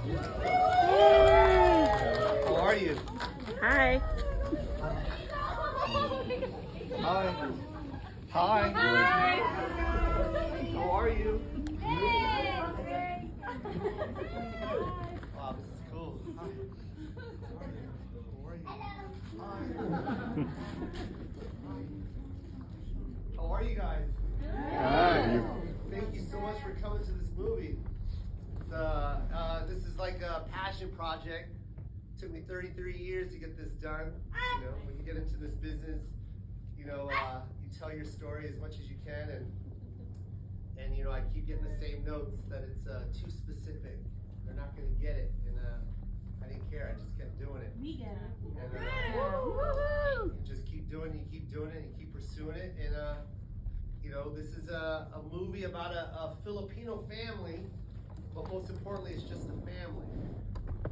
How are you? Hi. Hi. Hi. How are you? Wow, this is cool. Hi. How are you? Hi. How are you guys? Hi. Thank you so much for coming to this movie. This is like a passion project. It took me 33 years to get this done. You know, when you get into this business, you know, you tell your story as much as you can, and you know, I keep getting the same notes that it's too specific. They're not going to get it, and I didn't care. I just kept doing it. We get it. And you just keep doing it, you keep doing it, and you keep pursuing it. And you know, this is a movie about a Filipino family, but most importantly, it's just a family.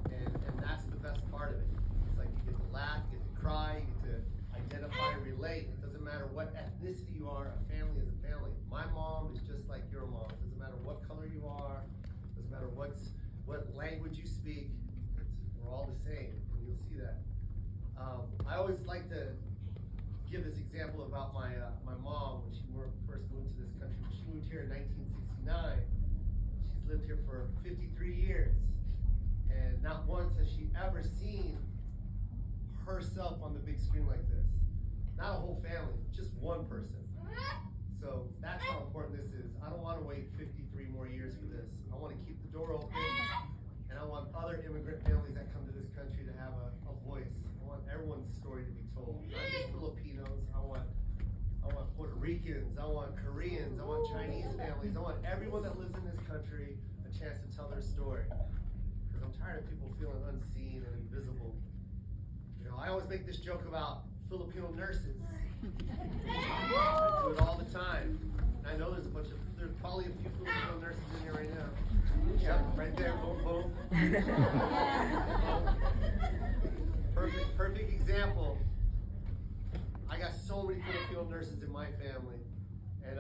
And that's the best part of it. It's like you get to laugh, you get to cry, you get to identify and relate. It doesn't matter what ethnicity you are, a family is a family. My mom is just like your mom. It doesn't matter what color you are, it doesn't matter what language you speak, we're all the same, and you'll see that. I always like to give this example about my mom when she first moved to this country. She moved here in 1969. She's lived here for 53 years. And not once has she ever seen herself on the big screen like this. Not a whole family, just one person. So that's how important this is. I don't want to wait 53 more years for this. I want to keep the door open, and I want other immigrant families that come to this country to have a voice. I want everyone's story to be told. Not just Filipinos. I want Puerto Ricans. I want Koreans. I want Chinese families. I want everyone that lives in this country a chance to tell their story. Because I'm tired of people feeling unseen and invisible. You know, I always make this joke about Filipino nurses. I do it all the time. And I know there's probably a few Filipino nurses in here right now. Yep, right there, boom, boom. Perfect example. I got so many Filipino nurses in my family, and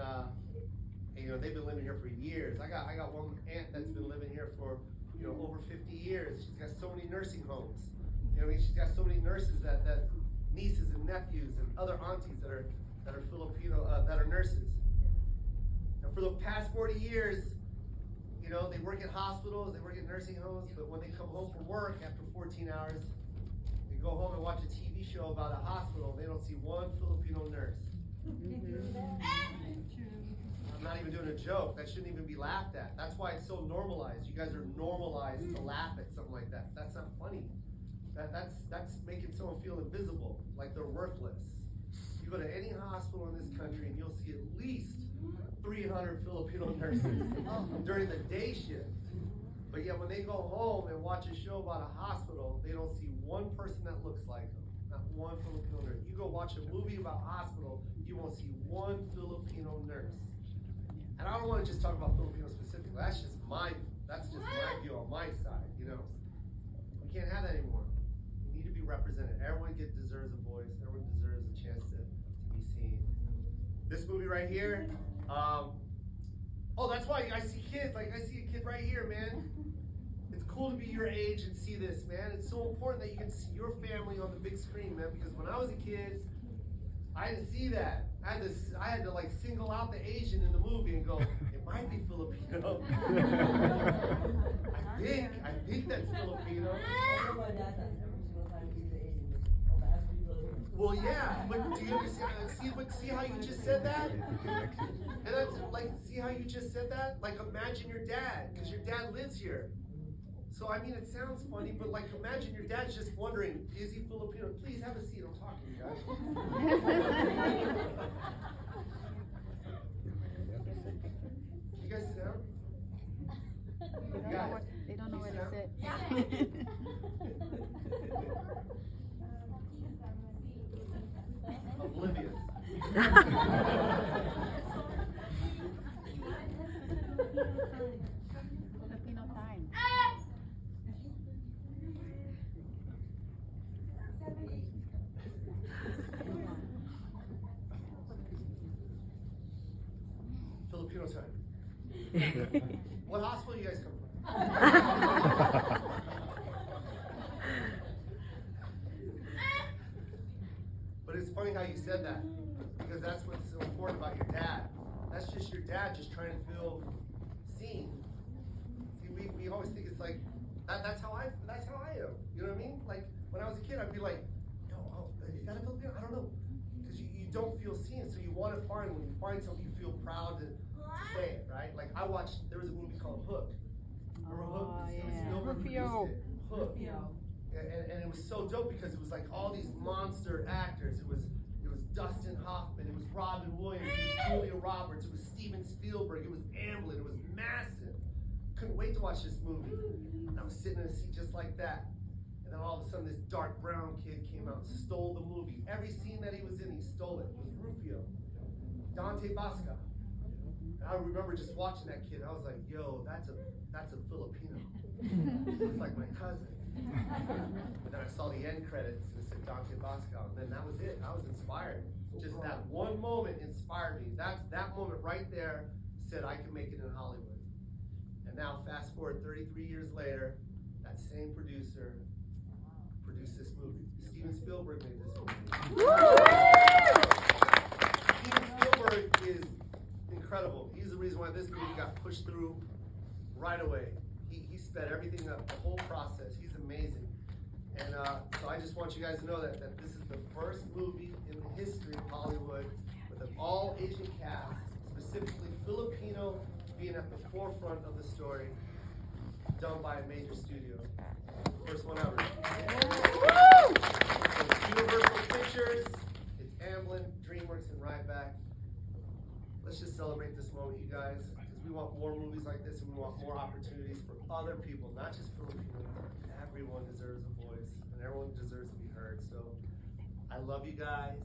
you know, they've been living here for years. I got one aunt that's been living here for, you know, over 50 years. She's got so many nursing homes. You know, I mean, she's got so many nurses that nieces and nephews and other aunties that are Filipino that are nurses. And for the past 40 years, you know, they work at hospitals, they work at nursing homes, but when they come home from work after 14 hours, they go home and watch a TV show about a hospital. They don't see one Filipino nurse. I'm not even doing a joke. That shouldn't even be laughed at. That's why it's so normalized. You guys are normalized to laugh at something like that. That's not funny. That's making someone feel invisible, like they're worthless. You go to any hospital in this country and you'll see at least 300 Filipino nurses during the day shift. But yet when they go home and watch a show about a hospital, they don't see one person that looks like them. Not one Filipino nurse. You go watch a movie about a hospital, you won't see one Filipino nurse. And I don't want to just talk about Filipinos specifically. That's just my view on my side, you know. We can't have that anymore. We need to be represented. Everyone deserves a voice. Everyone deserves a chance to be seen. This movie right here, oh, that's why I see kids. Like, I see a kid right here, man. It's cool to be your age and see this, man. It's so important that you can see your family on the big screen, man, because when I was a kid, I didn't see that. I had to like single out the Asian in the movie and go, it might be Filipino. I think that's Filipino. Well, yeah, but do you see how you just said that? And that's like, see how you just said that? Like, imagine your dad, because your dad lives here. So, I mean, it sounds funny, but like, imagine your dad's just wondering, is he Filipino? Please have a seat, I'm talking to you guys. You guys sit down? They don't know where to sit. Oblivious. Filipino time. Filipino time. What hospital do you guys come from? said that because that's what's so important about your dad. That's just your dad just trying to feel seen. See, we always think it's like that's how I am. You know what I mean? Like when I was a kid, I'd be like, no, is that a Filipino? I don't know, because you don't feel seen. So you want to find, when you find something, you feel proud to say it, right? Like there was a movie called Hook. Remember Hook? It was Spielberg produced it. Hook. And it was so dope because it was like all these monster actors. It was Dustin Hoffman, it was Robin Williams, it was Julia Roberts, it was Steven Spielberg, it was Amblin, it was massive. Couldn't wait to watch this movie. And I was sitting in a seat just like that. And then all of a sudden this dark brown kid came out and stole the movie. Every scene that he was in, he stole it. It was Rufio, Dante Basca. And I remember just watching that kid, I was like, yo, that's a Filipino. It was like my cousin. But then I saw the end credits and it said Dante Basca, and then that was it. I was inspired. Just that one moment inspired me. That moment right there said I could make it in Hollywood. And now fast forward 33 years later, that same producer produced this movie. Steven Spielberg made this movie. Steven Spielberg is incredible. He's the reason why this movie got pushed through right away. He sped everything up, the whole process. He's amazing. And so I just want you guys to know that this is the first movie in the history of Hollywood with an all-Asian cast, specifically Filipino being at the forefront of the story, done by a major studio. First one ever. So it's Universal Pictures, it's Amblin, DreamWorks, and Ryback. Let's just celebrate this moment, you guys. We want more movies like this, and we want more opportunities for other people, not just Filipinos. Everyone deserves a voice, and everyone deserves to be heard. So, I love you guys.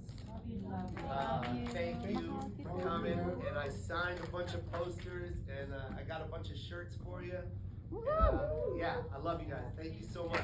Thank you for coming. And I signed a bunch of posters, and I got a bunch of shirts for you. And, yeah, I love you guys. Thank you so much.